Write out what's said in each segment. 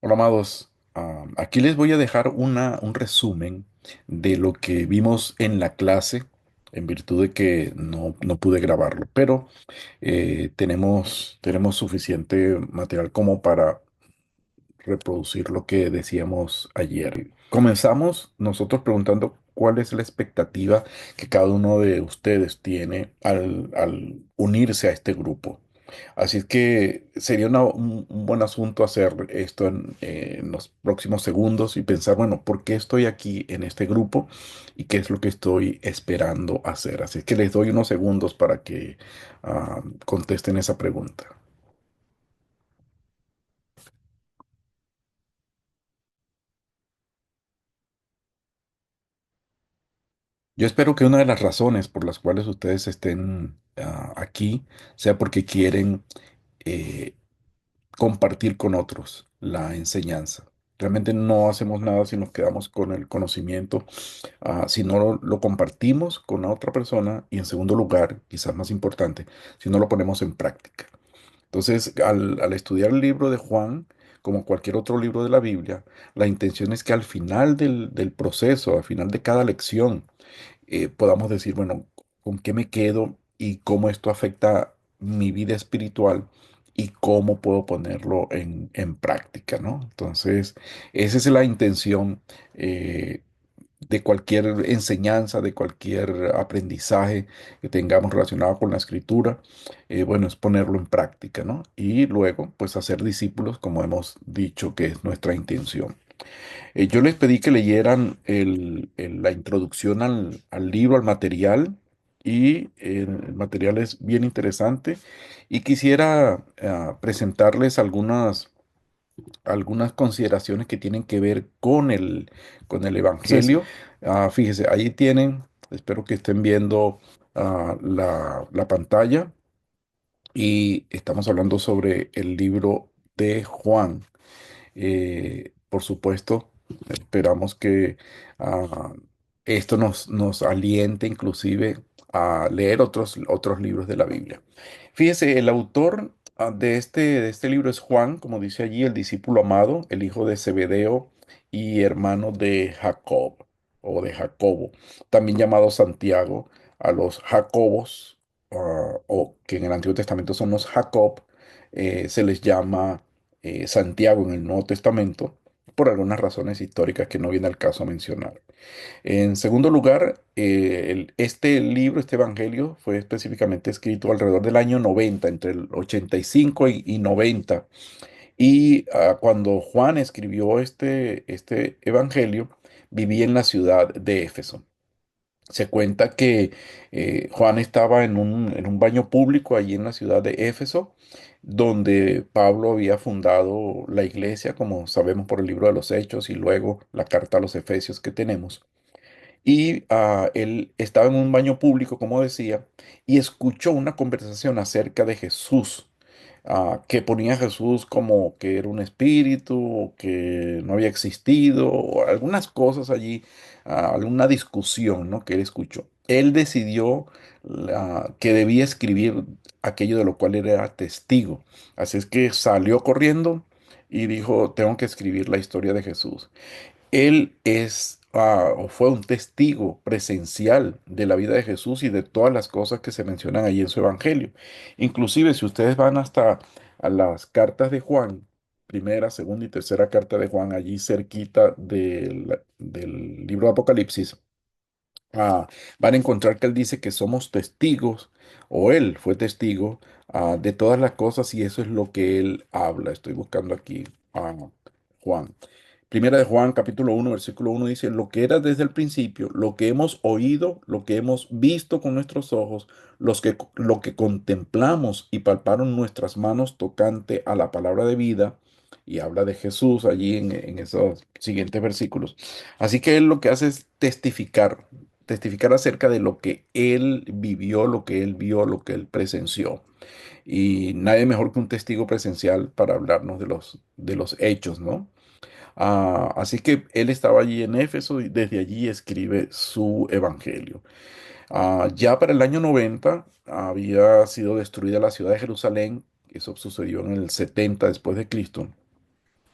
Hola, amados. Aquí les voy a dejar un resumen de lo que vimos en la clase, en virtud de que no pude grabarlo, pero tenemos suficiente material como para reproducir lo que decíamos ayer. Comenzamos nosotros preguntando cuál es la expectativa que cada uno de ustedes tiene al unirse a este grupo. Así es que sería un buen asunto hacer esto en los próximos segundos y pensar, bueno, ¿por qué estoy aquí en este grupo y qué es lo que estoy esperando hacer? Así es que les doy unos segundos para que contesten esa pregunta. Yo espero que una de las razones por las cuales ustedes estén aquí sea porque quieren eh, compartir con otros la enseñanza. Realmente no hacemos nada si nos quedamos con el conocimiento, si no lo compartimos con la otra persona y en segundo lugar, quizás más importante, si no lo ponemos en práctica. Entonces, al estudiar el libro de Juan, como cualquier otro libro de la Biblia, la intención es que al final del proceso, al final de cada lección, podamos decir, bueno, ¿con qué me quedo y cómo esto afecta mi vida espiritual y cómo puedo ponerlo en práctica, ¿no? Entonces, esa es la intención de cualquier enseñanza, de cualquier aprendizaje que tengamos relacionado con la escritura. Bueno, es ponerlo en práctica, ¿no? Y luego, pues, hacer discípulos, como hemos dicho que es nuestra intención. Yo les pedí que leyeran la introducción al libro, al material, y el material es bien interesante. Y quisiera presentarles algunas consideraciones que tienen que ver con el Entonces, Evangelio. Fíjese, ahí tienen, espero que estén viendo la pantalla, y estamos hablando sobre el libro de Juan. Por supuesto, esperamos que ah, esto nos aliente inclusive a leer otros libros de la Biblia. Fíjese, el autor de este libro es Juan, como dice allí, el discípulo amado, el hijo de Zebedeo y hermano de Jacob o de Jacobo, también llamado Santiago, a los Jacobos, o que en el Antiguo Testamento son los Jacob, se les llama Santiago en el Nuevo Testamento, por algunas razones históricas que no viene al caso mencionar. En segundo lugar, este libro, este evangelio, fue específicamente escrito alrededor del año 90, entre el 85 y 90. Y cuando Juan escribió este evangelio, vivía en la ciudad de Éfeso. Se cuenta que Juan estaba en un baño público allí en la ciudad de Éfeso, donde Pablo había fundado la iglesia, como sabemos por el libro de los Hechos y luego la carta a los Efesios que tenemos. Y él estaba en un baño público, como decía, y escuchó una conversación acerca de Jesús, que ponía a Jesús como que era un espíritu, o que no había existido, o algunas cosas allí, alguna discusión, ¿no?, que él escuchó. Él decidió que debía escribir aquello de lo cual era testigo. Así es que salió corriendo y dijo, tengo que escribir la historia de Jesús. Él o fue un testigo presencial de la vida de Jesús y de todas las cosas que se mencionan allí en su evangelio. Inclusive, si ustedes van hasta a las cartas de Juan, primera, segunda y tercera carta de Juan, allí cerquita del libro de Apocalipsis, ah, van a encontrar que él dice que somos testigos, o él fue testigo de todas las cosas, y eso es lo que él habla. Estoy buscando aquí a Juan. Primera de Juan, capítulo 1, versículo 1 dice, lo que era desde el principio, lo que hemos oído, lo que hemos visto con nuestros ojos, lo que contemplamos y palparon nuestras manos tocante a la palabra de vida, y habla de Jesús allí en esos siguientes versículos. Así que él lo que hace es testificar acerca de lo que él vivió, lo que él vio, lo que él presenció. Y nadie mejor que un testigo presencial para hablarnos de los hechos, ¿no? Así que él estaba allí en Éfeso y desde allí escribe su evangelio. Ya para el año 90 había sido destruida la ciudad de Jerusalén. Eso sucedió en el 70 después de Cristo.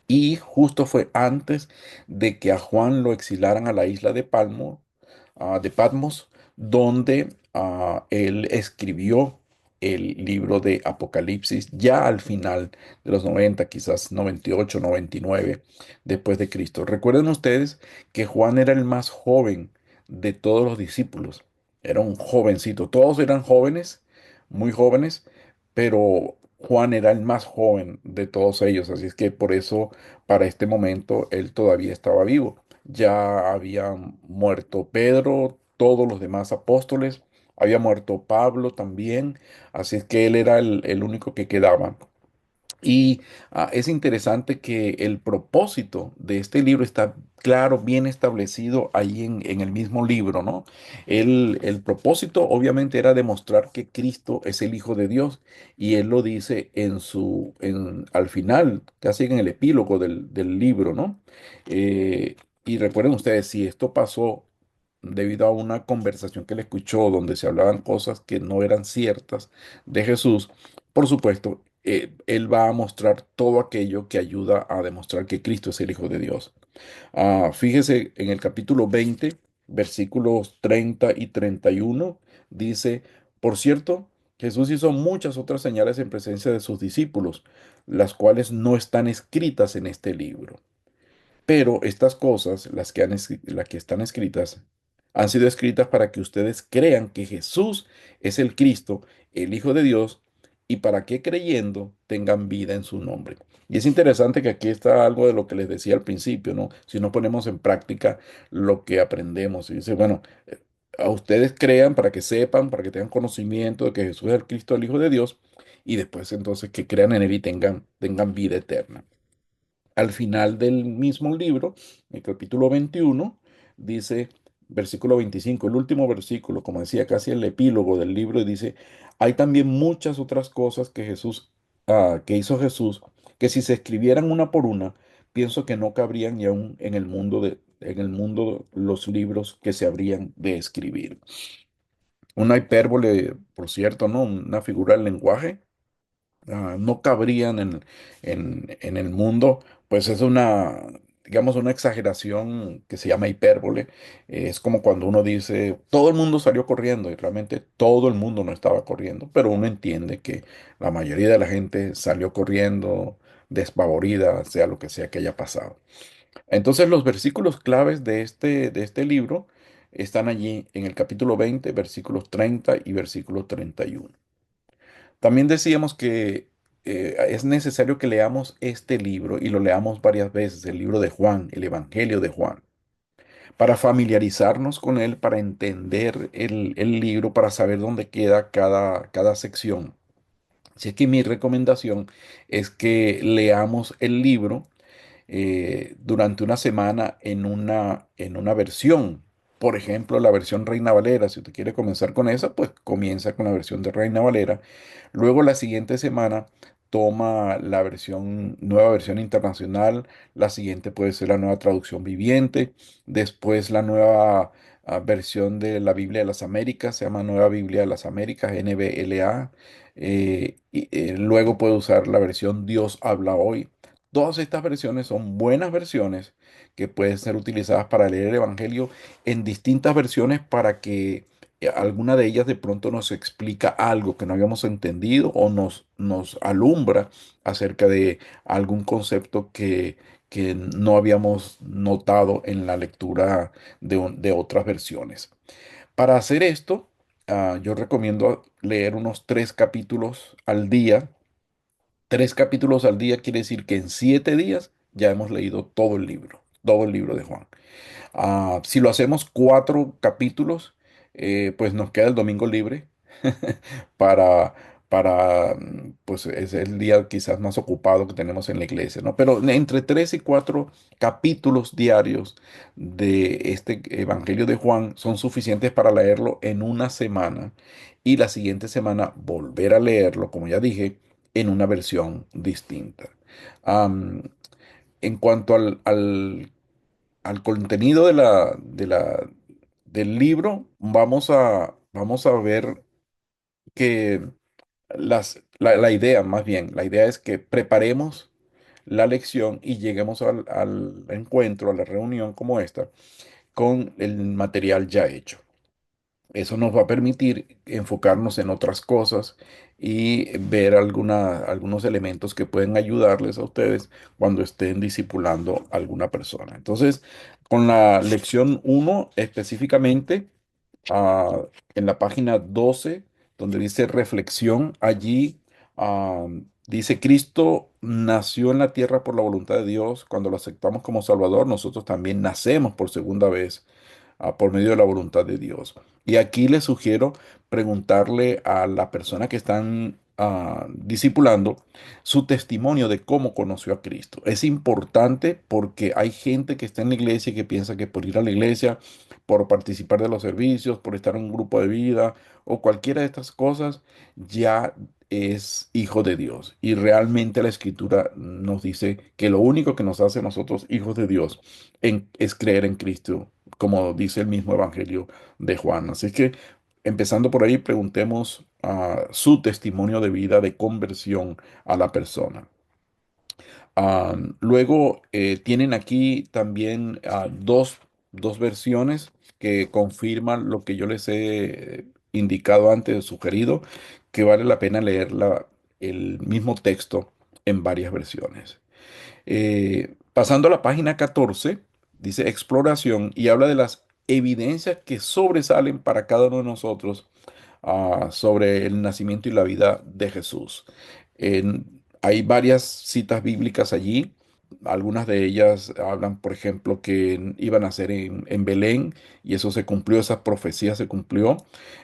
Y justo fue antes de que a Juan lo exilaran a la isla de de Patmos, donde él escribió el libro de Apocalipsis ya al final de los 90, quizás 98, 99 después de Cristo. Recuerden ustedes que Juan era el más joven de todos los discípulos. Era un jovencito. Todos eran jóvenes, muy jóvenes, pero Juan era el más joven de todos ellos. Así es que por eso para este momento él todavía estaba vivo. Ya habían muerto Pedro, todos los demás apóstoles, había muerto Pablo también, así es que él era el único que quedaba. Y es interesante que el propósito de este libro está claro, bien establecido ahí en el mismo libro, ¿no? El propósito obviamente era demostrar que Cristo es el Hijo de Dios y él lo dice al final, casi en el epílogo del libro, ¿no? Y recuerden ustedes, si esto pasó debido a una conversación que él escuchó donde se hablaban cosas que no eran ciertas de Jesús, por supuesto, él va a mostrar todo aquello que ayuda a demostrar que Cristo es el Hijo de Dios. Fíjese en el capítulo 20, versículos 30 y 31, dice, por cierto, Jesús hizo muchas otras señales en presencia de sus discípulos, las cuales no están escritas en este libro. Pero estas cosas, las que están escritas, han sido escritas para que ustedes crean que Jesús es el Cristo, el Hijo de Dios, y para que creyendo tengan vida en su nombre. Y es interesante que aquí está algo de lo que les decía al principio, ¿no? Si no ponemos en práctica lo que aprendemos. Y dice, bueno, a ustedes crean para que sepan, para que tengan conocimiento de que Jesús es el Cristo, el Hijo de Dios, y después entonces que crean en Él y tengan vida eterna. Al final del mismo libro, el capítulo 21, dice, versículo 25, el último versículo, como decía, casi el epílogo del libro, y dice, hay también muchas otras cosas que hizo Jesús, que si se escribieran una por una, pienso que no cabrían ni aún en el mundo los libros que se habrían de escribir. Una hipérbole, por cierto, ¿no? Una figura del lenguaje no cabrían en el mundo, pues es digamos, una exageración que se llama hipérbole. Es como cuando uno dice, todo el mundo salió corriendo y realmente todo el mundo no estaba corriendo, pero uno entiende que la mayoría de la gente salió corriendo despavorida, sea lo que sea que haya pasado. Entonces los versículos claves de este libro están allí en el capítulo 20 versículos 30 y versículo 31. También decíamos que es necesario que leamos este libro y lo leamos varias veces, el libro de Juan, el Evangelio de Juan, para familiarizarnos con él, para entender el libro, para saber dónde queda cada sección. Así que mi recomendación es que leamos el libro durante una semana en una versión. Por ejemplo, la versión Reina Valera. Si usted quiere comenzar con esa, pues comienza con la versión de Reina Valera. Luego la siguiente semana toma la nueva versión internacional. La siguiente puede ser la nueva traducción viviente. Después la nueva versión de la Biblia de las Américas. Se llama Nueva Biblia de las Américas, NBLA. Luego puede usar la versión Dios habla hoy. Todas estas versiones son buenas versiones que pueden ser utilizadas para leer el Evangelio en distintas versiones para que alguna de ellas de pronto nos explica algo que no habíamos entendido o nos alumbra acerca de algún concepto que no habíamos notado en la lectura de otras versiones. Para hacer esto, yo recomiendo leer unos 3 capítulos al día. 3 capítulos al día quiere decir que en 7 días ya hemos leído todo el libro de Juan. Si lo hacemos 4 capítulos, pues nos queda el domingo libre para, pues es el día quizás más ocupado que tenemos en la iglesia, ¿no? Pero entre 3 y 4 capítulos diarios de este Evangelio de Juan son suficientes para leerlo en una semana y la siguiente semana volver a leerlo, como ya dije, en una versión distinta. Am, en cuanto al contenido del libro, vamos a ver que la idea, más bien, la idea es que preparemos la lección y lleguemos al encuentro, a la reunión como esta, con el material ya hecho. Eso nos va a permitir enfocarnos en otras cosas y ver algunos elementos que pueden ayudarles a ustedes cuando estén discipulando a alguna persona. Entonces, con la lección uno específicamente, ah, en la página 12 donde dice reflexión, allí ah, dice, Cristo nació en la tierra por la voluntad de Dios. Cuando lo aceptamos como Salvador, nosotros también nacemos por segunda vez por medio de la voluntad de Dios. Y aquí les sugiero preguntarle a la persona que están discipulando su testimonio de cómo conoció a Cristo. Es importante porque hay gente que está en la iglesia y que piensa que por ir a la iglesia, por participar de los servicios, por estar en un grupo de vida o cualquiera de estas cosas, ya es hijo de Dios. Y realmente la escritura nos dice que lo único que nos hace a nosotros hijos de Dios es creer en Cristo, como dice el mismo Evangelio de Juan. Así que, empezando por ahí, preguntemos su testimonio de vida, de conversión a la persona. Luego, tienen aquí también dos versiones que confirman lo que yo les he indicado antes, sugerido, que vale la pena leer el mismo texto en varias versiones. Pasando a la página 14, dice exploración y habla de las evidencias que sobresalen para cada uno de nosotros sobre el nacimiento y la vida de Jesús. Hay varias citas bíblicas allí. Algunas de ellas hablan, por ejemplo, que iba a nacer en Belén y eso se cumplió, esa profecía se cumplió,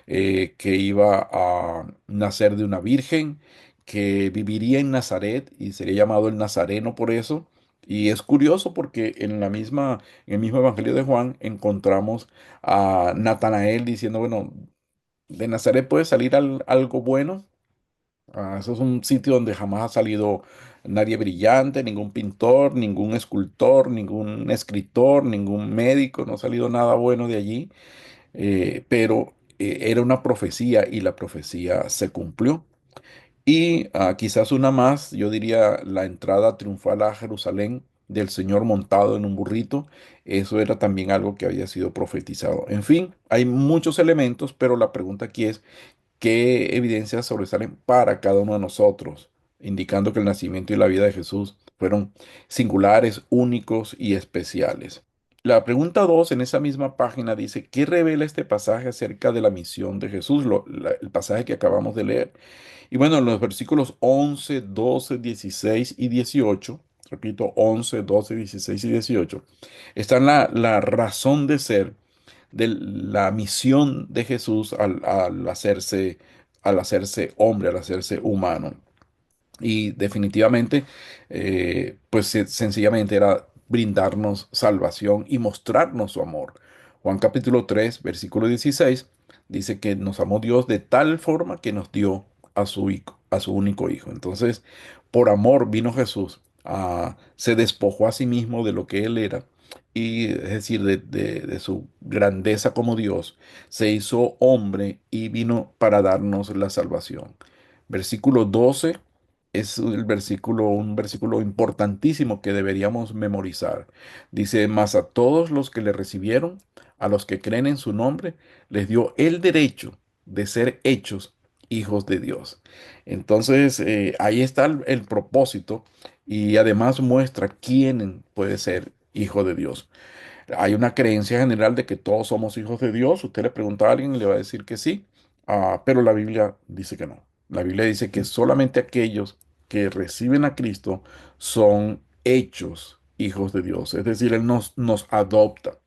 que iba a nacer de una virgen, que viviría en Nazaret y sería llamado el Nazareno por eso. Y es curioso porque en el mismo Evangelio de Juan encontramos a Natanael diciendo, bueno, de Nazaret puede salir algo bueno. Eso es un sitio donde jamás ha salido nadie brillante, ningún pintor, ningún escultor, ningún escritor, ningún médico, no ha salido nada bueno de allí. Pero era una profecía y la profecía se cumplió. Y quizás una más, yo diría la entrada triunfal a Jerusalén del Señor montado en un burrito. Eso era también algo que había sido profetizado. En fin, hay muchos elementos, pero la pregunta aquí es, ¿qué evidencias sobresalen para cada uno de nosotros? Indicando que el nacimiento y la vida de Jesús fueron singulares, únicos y especiales. La pregunta 2 en esa misma página dice, ¿qué revela este pasaje acerca de la misión de Jesús? El pasaje que acabamos de leer. Y bueno, en los versículos 11, 12, 16 y 18, repito, 11, 12, 16 y 18, está la razón de ser de la misión de Jesús al hacerse hombre, al hacerse humano. Y definitivamente, pues sencillamente era brindarnos salvación y mostrarnos su amor. Juan capítulo 3 versículo 16 dice que nos amó Dios de tal forma que nos dio a su hijo, a su único hijo. Entonces, por amor vino Jesús, se despojó a sí mismo de lo que él era, y es decir, de su grandeza como Dios, se hizo hombre y vino para darnos la salvación. Versículo 12 es un versículo importantísimo que deberíamos memorizar. Dice, mas a todos los que le recibieron, a los que creen en su nombre, les dio el derecho de ser hechos hijos de Dios. Entonces, ahí está el propósito y además muestra quién puede ser hijo de Dios. Hay una creencia general de que todos somos hijos de Dios. Usted le pregunta a alguien y le va a decir que sí, pero la Biblia dice que no. La Biblia dice que solamente aquellos que reciben a Cristo son hechos hijos de Dios. Es decir, Él nos adopta.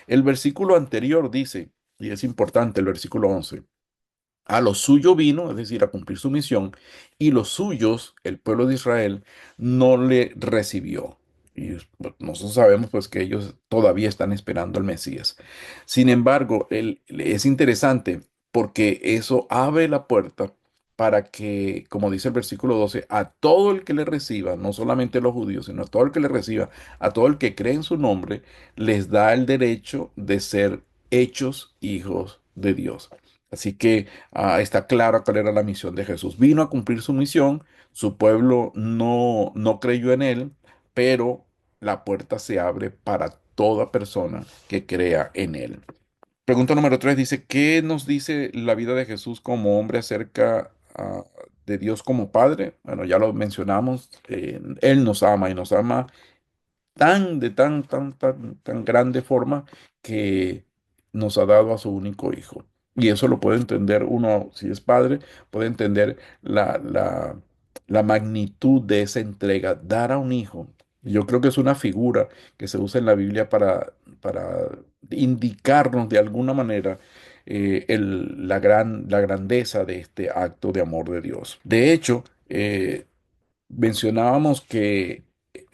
El versículo anterior dice, y es importante, el versículo 11. A lo suyo vino, es decir, a cumplir su misión, y los suyos, el pueblo de Israel, no le recibió. Y pues, nosotros sabemos pues que ellos todavía están esperando al Mesías. Sin embargo, es interesante porque eso abre la puerta para que, como dice el versículo 12, a todo el que le reciba, no solamente a los judíos, sino a todo el que le reciba, a todo el que cree en su nombre, les da el derecho de ser hechos hijos de Dios. Así que está claro cuál era la misión de Jesús. Vino a cumplir su misión, su pueblo no creyó en él, pero la puerta se abre para toda persona que crea en Él. Pregunta número 3 dice, ¿qué nos dice la vida de Jesús como hombre acerca de Dios como Padre? Bueno, ya lo mencionamos, Él nos ama y nos ama tan grande forma que nos ha dado a su único hijo. Y eso lo puede entender uno, si es padre, puede entender la magnitud de esa entrega, dar a un hijo. Yo creo que es una figura que se usa en la Biblia para indicarnos de alguna manera la grandeza de este acto de amor de Dios. De hecho, mencionábamos que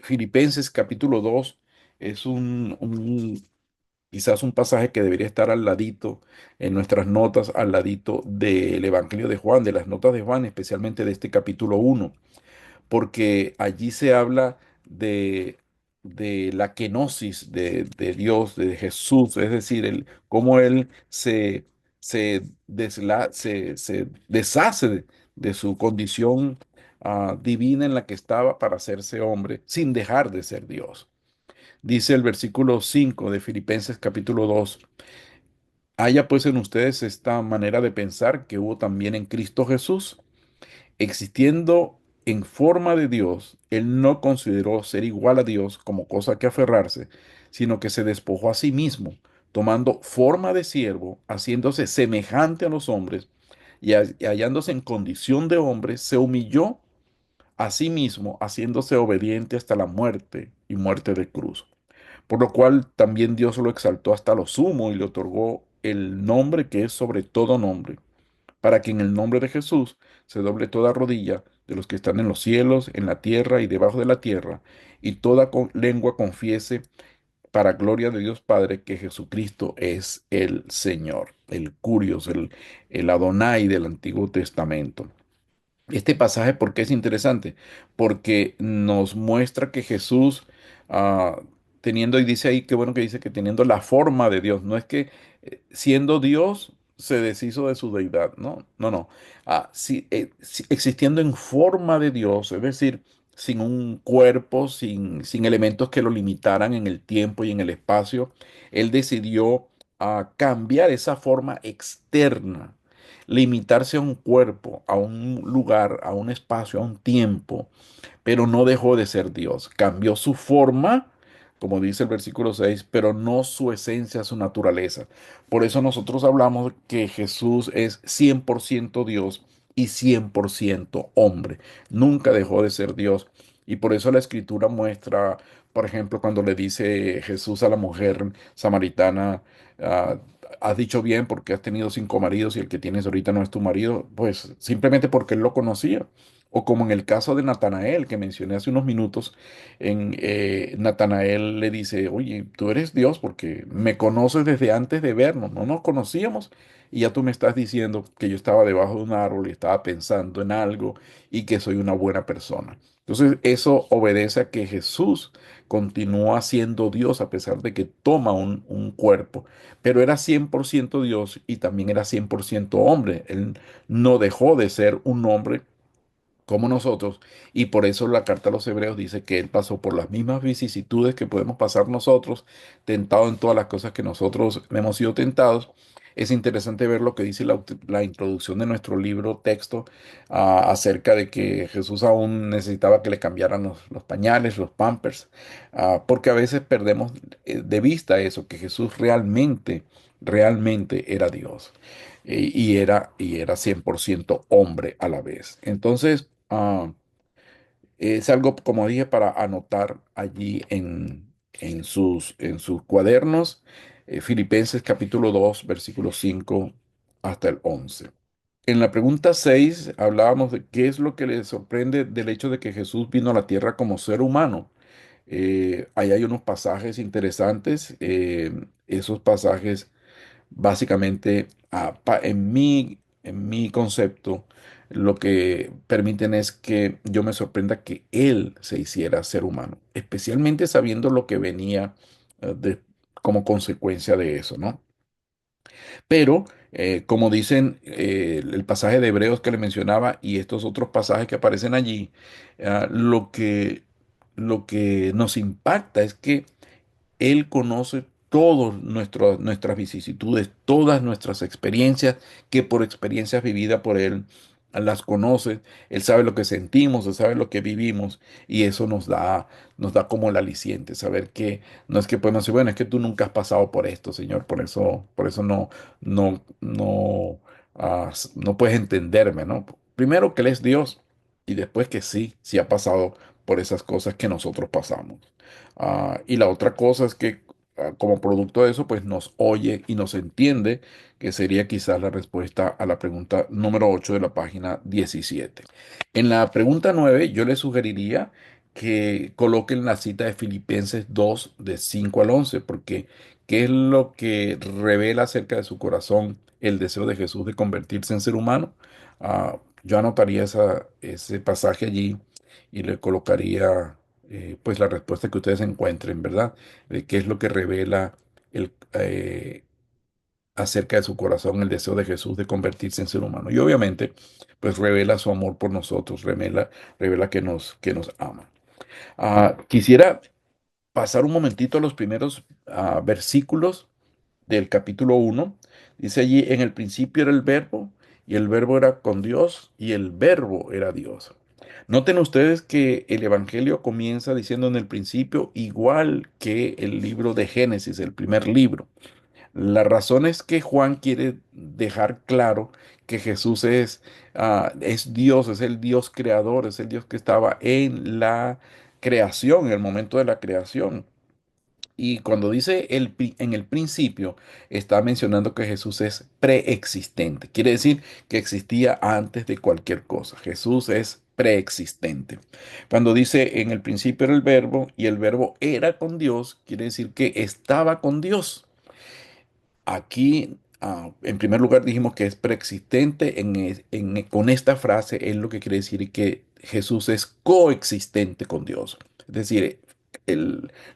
Filipenses capítulo 2 es quizás un pasaje que debería estar al ladito en nuestras notas, al ladito del Evangelio de Juan, de las notas de Juan, especialmente de este capítulo 1 porque allí se habla de la kenosis de Dios, de Jesús, es decir, cómo Él se deshace de su condición divina en la que estaba para hacerse hombre, sin dejar de ser Dios. Dice el versículo 5 de Filipenses capítulo 2: haya pues en ustedes esta manera de pensar que hubo también en Cristo Jesús. Existiendo en forma de Dios, él no consideró ser igual a Dios como cosa que aferrarse, sino que se despojó a sí mismo, tomando forma de siervo, haciéndose semejante a los hombres, y hallándose en condición de hombre, se humilló a sí mismo, haciéndose obediente hasta la muerte y muerte de cruz. Por lo cual también Dios lo exaltó hasta lo sumo y le otorgó el nombre que es sobre todo nombre, para que en el nombre de Jesús se doble toda rodilla de los que están en los cielos, en la tierra y debajo de la tierra, y toda lengua confiese para gloria de Dios Padre que Jesucristo es el Señor, el Curios, el Adonai del Antiguo Testamento. Este pasaje, ¿por qué es interesante? Porque nos muestra que Jesús, ah, teniendo, y dice ahí, qué bueno que dice que teniendo la forma de Dios, no es que siendo Dios se deshizo de su deidad, no, no, no. Existiendo en forma de Dios, es decir, sin un cuerpo, sin elementos que lo limitaran en el tiempo y en el espacio, Él decidió cambiar esa forma externa, limitarse a un cuerpo, a un lugar, a un espacio, a un tiempo, pero no dejó de ser Dios. Cambió su forma, como dice el versículo 6, pero no su esencia, su naturaleza. Por eso nosotros hablamos que Jesús es 100% Dios y 100% hombre. Nunca dejó de ser Dios. Y por eso la escritura muestra, por ejemplo, cuando le dice Jesús a la mujer samaritana, ah, has dicho bien porque has tenido 5 maridos y el que tienes ahorita no es tu marido, pues simplemente porque él lo conocía. O como en el caso de Natanael, que mencioné hace unos minutos, Natanael le dice, oye, tú eres Dios porque me conoces desde antes de vernos, no nos conocíamos y ya tú me estás diciendo que yo estaba debajo de un árbol y estaba pensando en algo y que soy una buena persona. Entonces eso obedece a que Jesús continúa siendo Dios a pesar de que toma un cuerpo, pero era 100% Dios y también era 100% hombre. Él no dejó de ser un hombre como nosotros, y por eso la carta a los Hebreos dice que Él pasó por las mismas vicisitudes que podemos pasar nosotros, tentado en todas las cosas que nosotros hemos sido tentados. Es interesante ver lo que dice la introducción de nuestro libro texto acerca de que Jesús aún necesitaba que le cambiaran los pañales, los pampers, porque a veces perdemos de vista eso, que Jesús realmente era Dios y era 100% hombre a la vez. Entonces, es algo, como dije, para anotar allí en sus cuadernos, Filipenses capítulo 2 versículo 5 hasta el 11. En la pregunta 6 hablábamos de qué es lo que le sorprende del hecho de que Jesús vino a la tierra como ser humano. Ahí hay unos pasajes interesantes. Esos pasajes básicamente, en mi concepto, lo que permiten es que yo me sorprenda que Él se hiciera ser humano, especialmente sabiendo lo que venía como consecuencia de eso, ¿no? Pero, como dicen el pasaje de Hebreos que le mencionaba y estos otros pasajes que aparecen allí, lo que lo que nos impacta es que él conoce todas nuestras vicisitudes, todas nuestras experiencias, que por experiencias vividas por Él las conoce. Él sabe lo que sentimos, Él sabe lo que vivimos y eso nos da como el aliciente, saber que no es que podemos decir, bueno, es que tú nunca has pasado por esto, Señor, por eso no puedes entenderme, ¿no? Primero que Él es Dios y después que sí, sí ha pasado por esas cosas que nosotros pasamos. Y la otra cosa es que como producto de eso, pues nos oye y nos entiende, que sería quizás la respuesta a la pregunta número 8 de la página 17. En la pregunta 9 yo le sugeriría que coloquen la cita de Filipenses 2 de 5 al 11 porque ¿qué es lo que revela acerca de su corazón el deseo de Jesús de convertirse en ser humano? Yo anotaría ese pasaje allí y le colocaría pues la respuesta que ustedes encuentren, ¿verdad? De qué es lo que revela el, acerca de su corazón el deseo de Jesús de convertirse en ser humano. Y obviamente, pues revela su amor por nosotros, revela que nos ama. Quisiera pasar un momentito a los primeros versículos del capítulo 1. Dice allí, en el principio era el verbo, y el verbo era con Dios, y el verbo era Dios. Noten ustedes que el Evangelio comienza diciendo en el principio, igual que el libro de Génesis, el primer libro. La razón es que Juan quiere dejar claro que Jesús es Dios, es el Dios creador, es el Dios que estaba en la creación, en el momento de la creación. Y cuando dice en el principio, está mencionando que Jesús es preexistente. Quiere decir que existía antes de cualquier cosa. Jesús es preexistente. Cuando dice en el principio era el verbo y el verbo era con Dios, quiere decir que estaba con Dios. Aquí, en primer lugar, dijimos que es preexistente. Con esta frase es lo que quiere decir que Jesús es coexistente con Dios. Es decir,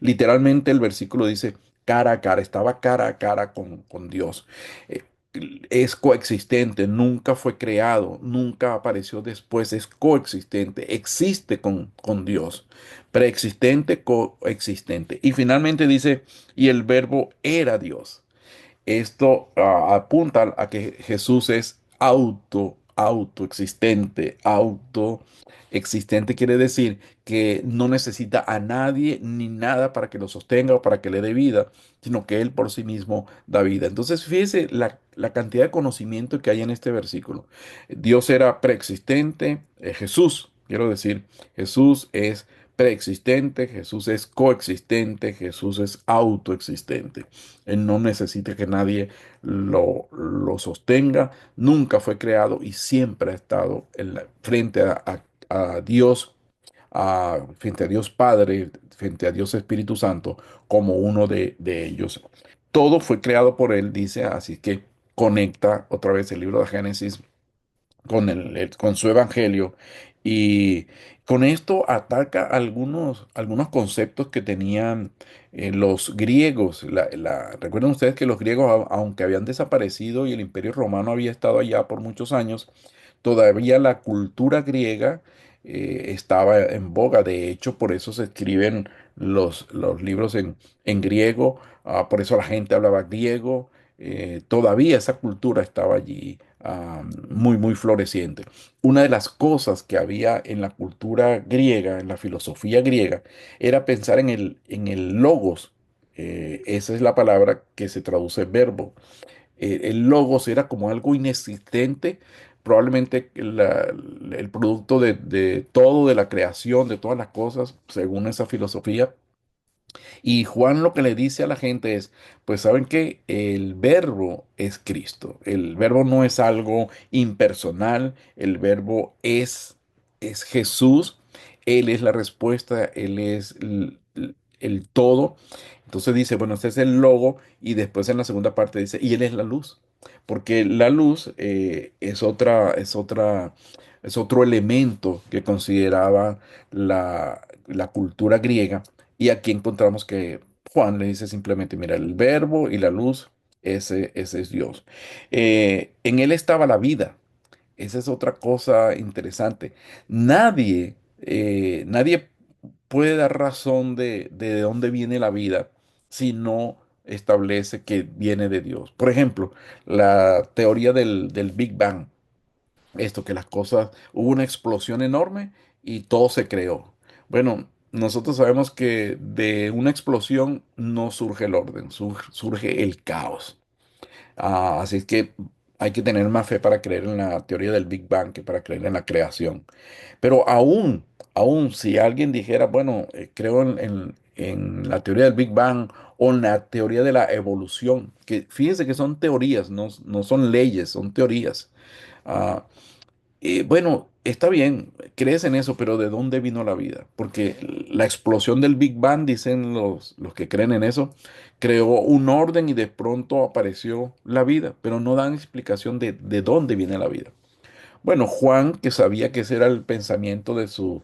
literalmente el versículo dice cara a cara, estaba cara a cara con Dios. Eh, es coexistente, nunca fue creado, nunca apareció después, es coexistente, existe con Dios. Preexistente, coexistente. Y finalmente dice, y el verbo era Dios. Esto apunta a que Jesús es autoexistente quiere decir que no necesita a nadie ni nada para que lo sostenga o para que le dé vida, sino que Él por sí mismo da vida. Entonces, fíjese la cantidad de conocimiento que hay en este versículo. Dios era preexistente, Jesús, quiero decir, Jesús es preexistente, Jesús es coexistente, Jesús es autoexistente. Él no necesita que nadie lo sostenga, nunca fue creado y siempre ha estado frente a Dios, frente a Dios Padre, frente a Dios Espíritu Santo, como uno de ellos. Todo fue creado por Él, dice, así que conecta otra vez el libro de Génesis con su evangelio y con esto ataca algunos conceptos que tenían los griegos. Recuerden ustedes que los griegos, aunque habían desaparecido y el Imperio Romano había estado allá por muchos años, todavía la cultura griega estaba en boga. De hecho, por eso se escriben los libros en griego, por eso la gente hablaba griego. Todavía esa cultura estaba allí muy, muy floreciente. Una de las cosas que había en la cultura griega, en la filosofía griega, era pensar en el logos. Esa es la palabra que se traduce verbo. El logos era como algo inexistente, probablemente el producto de todo, de la creación, de todas las cosas, según esa filosofía. Y Juan lo que le dice a la gente es, pues saben que el verbo es Cristo. El verbo no es algo impersonal, el verbo es Jesús. Él es la respuesta, Él es el todo. Entonces dice, bueno, este es el logo y después en la segunda parte dice, y Él es la luz. Porque la luz es otro elemento que consideraba la cultura griega y aquí encontramos que Juan le dice simplemente, mira, el verbo y la luz, ese es Dios. En él estaba la vida. Esa es otra cosa interesante. Nadie puede dar razón de dónde viene la vida si no establece que viene de Dios. Por ejemplo, la teoría del Big Bang, esto que las cosas, hubo una explosión enorme y todo se creó. Bueno, nosotros sabemos que de una explosión no surge el orden, surge el caos. Así es que hay que tener más fe para creer en la teoría del Big Bang que para creer en la creación. Pero aún si alguien dijera, bueno, creo en la teoría del Big Bang o en la teoría de la evolución, que fíjese que son teorías, no son leyes, son teorías. Ah, bueno, está bien, crees en eso, pero ¿de dónde vino la vida? Porque la explosión del Big Bang, dicen los que creen en eso, creó un orden y de pronto apareció la vida, pero no dan explicación de dónde viene la vida. Bueno, Juan, que sabía que ese era el pensamiento de su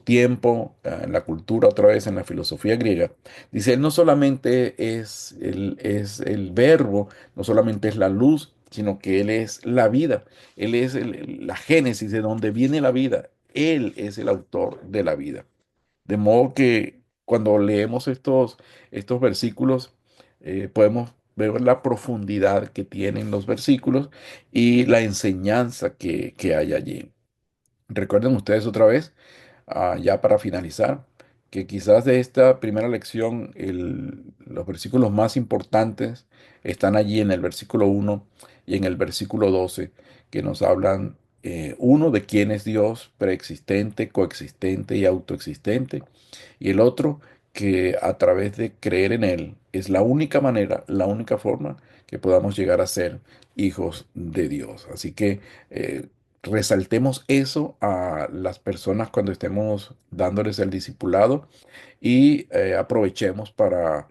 tiempo, en la cultura, otra vez en la filosofía griega, dice, él no solamente es el verbo, no solamente es la luz, sino que él es la vida, él es la génesis de donde viene la vida, él es el autor de la vida. De modo que cuando leemos estos versículos, podemos ver la profundidad que tienen los versículos y la enseñanza que hay allí. Recuerden ustedes otra vez, ya para finalizar, que quizás de esta primera lección los versículos más importantes están allí en el versículo 1 y en el versículo 12, que nos hablan, uno, de quién es Dios, preexistente, coexistente y autoexistente, y el otro, que a través de creer en Él es la única manera, la única forma que podamos llegar a ser hijos de Dios. Así que resaltemos eso a las personas cuando estemos dándoles el discipulado y aprovechemos para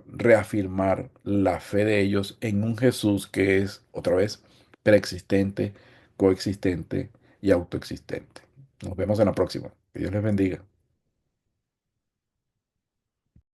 reafirmar la fe de ellos en un Jesús que es, otra vez, preexistente, coexistente y autoexistente. Nos vemos en la próxima. Que Dios les bendiga.